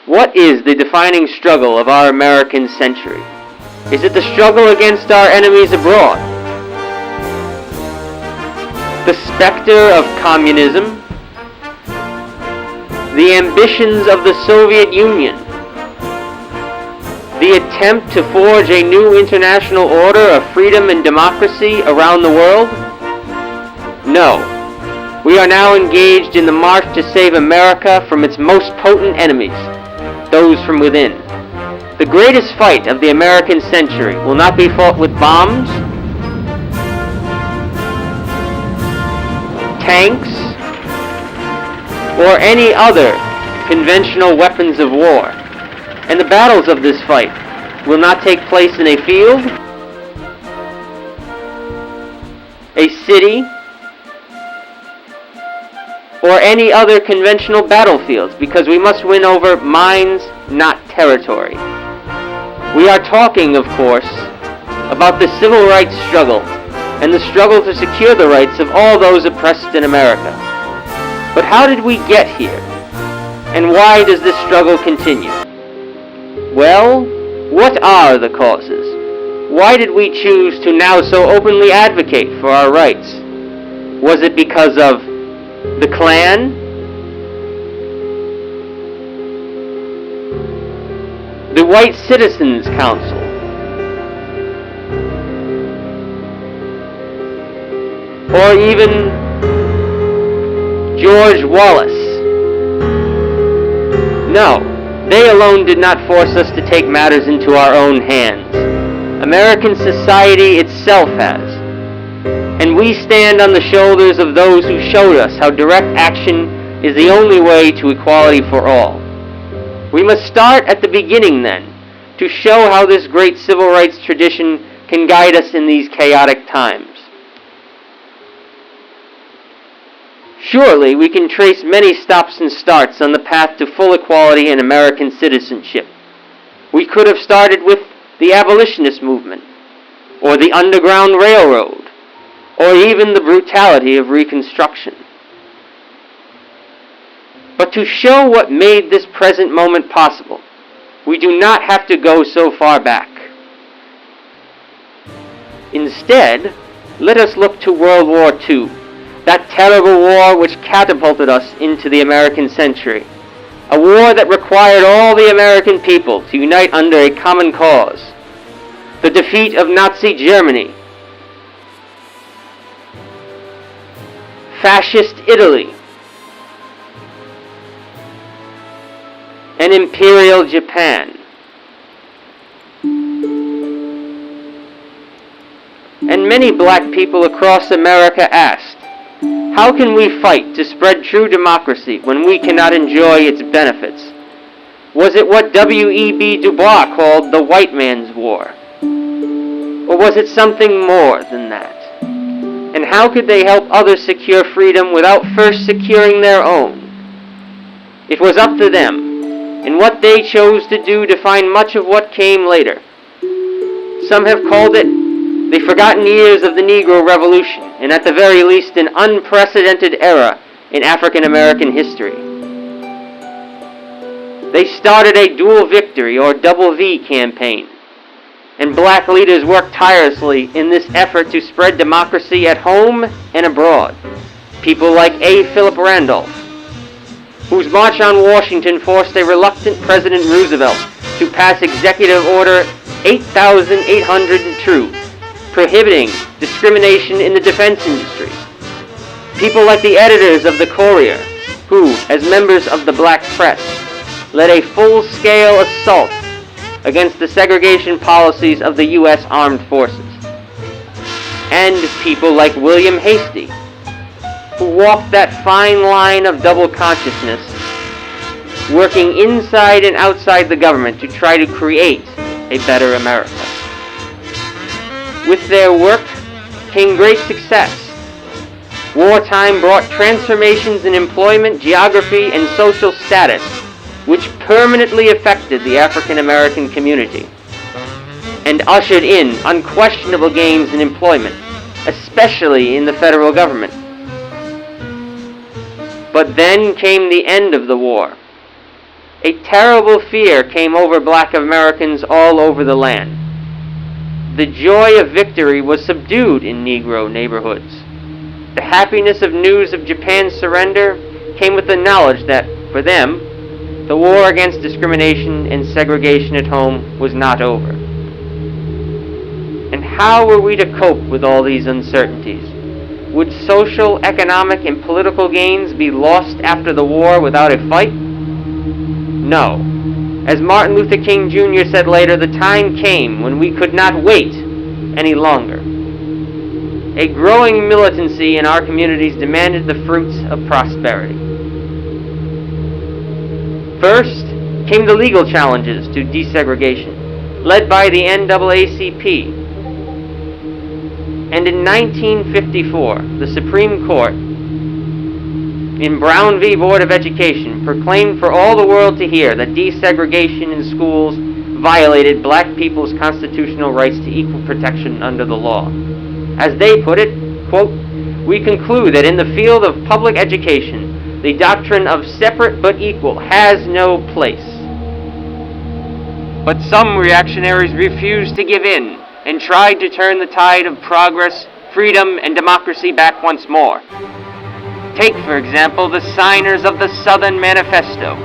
What is the defining struggle of our American century? Is it the struggle against our enemies abroad? The specter of communism? The ambitions of the Soviet Union? The attempt to forge a new international order of freedom and democracy around the world? No. We are now engaged in the march to save America from its most potent enemies, those from within. The greatest fight of the American century will not be fought with bombs, tanks, or any other conventional weapons of war. And the battles of this fight will not take place in a field, a city, or any other conventional battlefields, because we must win over minds, not territory. We are talking, of course, about the civil rights struggle and the struggle to secure the rights of all those oppressed in America. But how did we get here? And why does this struggle continue? Well, what are the causes? Why did we choose to now so openly advocate for our rights? Was it because of the Klan? The White Citizens Council? Or even George Wallace? No. They alone did not force us to take matters into our own hands. American society itself has. And we stand on the shoulders of those who showed us how direct action is the only way to equality for all. We must start at the beginning then, to show how this great civil rights tradition can guide us in these chaotic times. Surely we can trace many stops and starts on the path to full equality and American citizenship. We could have started with the abolitionist movement, or the Underground Railroad, or even the brutality of Reconstruction. But to show what made this present moment possible, we do not have to go so far back. Instead, let us look to World War II, that terrible war which catapulted us into the American century, a war that required all the American people to unite under a common cause, the defeat of Nazi Germany, fascist Italy, and Imperial Japan. And many black people across America asked, how can we fight to spread true democracy when we cannot enjoy its benefits? Was it what W.E.B. Du Bois called the white man's war? Or was it something more than that? And how could they help others secure freedom without first securing their own? It was up to them, and what they chose to do defined much of what came later. Some have called it the forgotten years of the Negro Revolution, and at the very least an unprecedented era in African American history. They started a dual victory, or double V campaign, and black leaders worked tirelessly in this effort to spread democracy at home and abroad. People like A. Philip Randolph, whose March on Washington forced a reluctant President Roosevelt to pass Executive Order 8802, prohibiting discrimination in the defense industry. People like the editors of the Courier, who, as members of the black press, led a full-scale assault against the segregation policies of the U.S. Armed Forces. And people like William Hastie, who walked that fine line of double consciousness, working inside and outside the government to try to create a better America. With their work came great success. Wartime brought transformations in employment, geography, and social status, which permanently affected the African American community, and ushered in unquestionable gains in employment, especially in the federal government. But then came the end of the war, A terrible fear came over black Americans all over the land. The joy of victory was subdued in Negro neighborhoods. The happiness of news of Japan's surrender came with the knowledge that, for them, the war against discrimination and segregation at home was not over. And how were we to cope with all these uncertainties? Would social, economic, and political gains be lost after the war without a fight? No. As Martin Luther King Jr. said later, the time came when we could not wait any longer. A growing militancy in our communities demanded the fruits of prosperity. First came the legal challenges to desegregation, led by the NAACP. And in 1954, the Supreme Court, in Brown v. Board of Education, proclaimed for all the world to hear that desegregation in schools violated black people's constitutional rights to equal protection under the law. As they put it, quote, "We conclude that in the field of public education, the doctrine of separate but equal has no place." But some reactionaries refused to give in and tried to turn the tide of progress, freedom, and democracy back once more. Take, for example, the signers of the Southern Manifesto,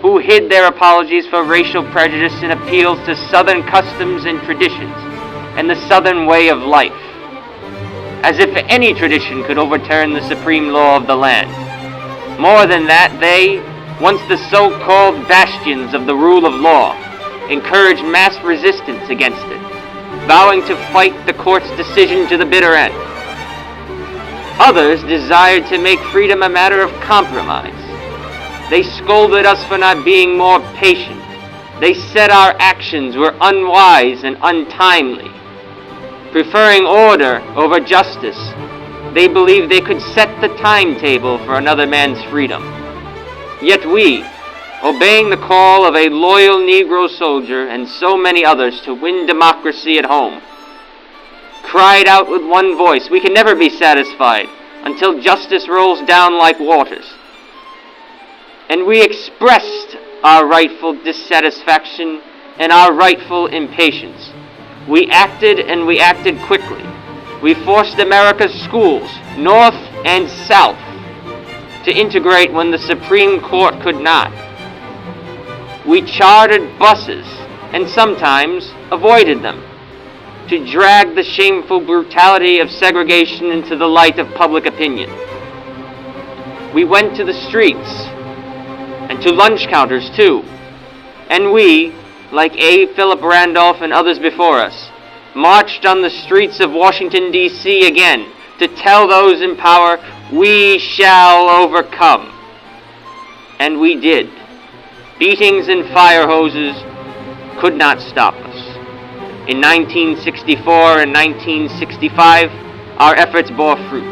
who hid their apologies for racial prejudice in appeals to Southern customs and traditions and the Southern way of life, as if any tradition could overturn the supreme law of the land. More than that, they, once the so-called bastions of the rule of law, encouraged mass resistance against it, vowing to fight the court's decision to the bitter end. Others desired to make freedom a matter of compromise. They scolded us for not being more patient. They said our actions were unwise and untimely. Preferring order over justice, they believed they could set the timetable for another man's freedom. Yet we, obeying the call of a loyal Negro soldier and so many others to win democracy at home, cried out with one voice, "We can never be satisfied until justice rolls down like waters." And we expressed our rightful dissatisfaction and our rightful impatience. We acted, and we acted quickly. We forced America's schools, North and South, to integrate when the Supreme Court could not. We chartered buses, and sometimes avoided them, to drag the shameful brutality of segregation into the light of public opinion. We went to the streets, and to lunch counters too, and we, like A. Philip Randolph and others before us, marched on the streets of Washington, D.C. again to tell those in power, "We shall overcome." And we did. Beatings and fire hoses could not stop us. In 1964 and 1965, our efforts bore fruit.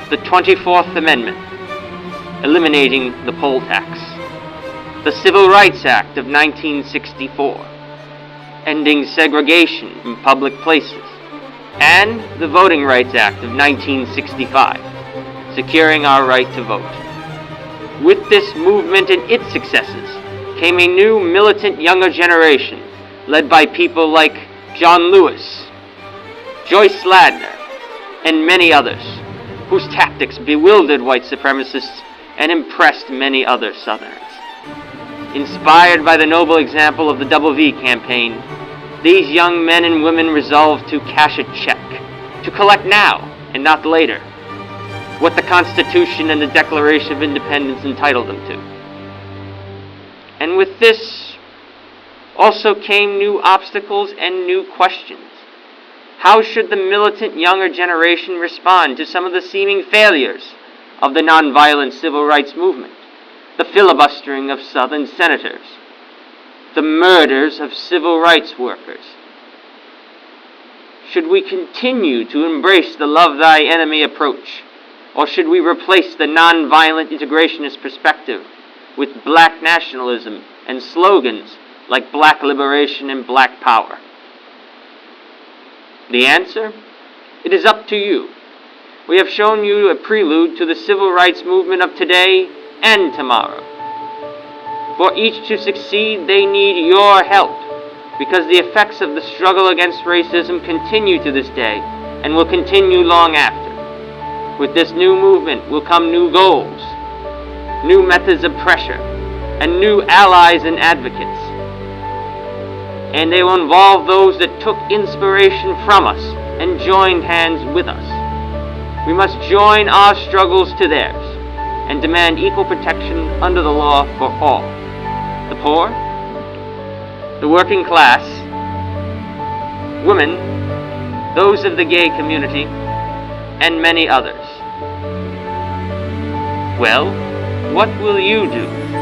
The 24th Amendment, eliminating the poll tax. The Civil Rights Act of 1964, ending segregation in public places. And the Voting Rights Act of 1965, securing our right to vote. With this movement and its successes came a new militant younger generation, led by people like John Lewis, Joyce Ladner, and many others, whose tactics bewildered white supremacists and impressed many other Southerners. Inspired by the noble example of the Double V campaign, these young men and women resolved to cash a check, to collect now and not later, what the Constitution and the Declaration of Independence entitled them to. And with this also came new obstacles and new questions. How should the militant younger generation respond to some of the seeming failures of the nonviolent civil rights movement? The filibustering of Southern senators, the murders of civil rights workers. Should we continue to embrace the love thy enemy approach, or should we replace the nonviolent integrationist perspective with black nationalism and slogans like black liberation and black power? The answer? It is up to you. We have shown you a prelude to the civil rights movement of today and tomorrow. For each to succeed, they need your help, because the effects of the struggle against racism continue to this day and will continue long after. With this new movement will come new goals, new methods of pressure, and new allies and advocates. And they will involve those that took inspiration from us and joined hands with us. We must join our struggles to theirs and demand equal protection under the law for all: the poor, the working class, women, those of the gay community, and many others. Well, what will you do?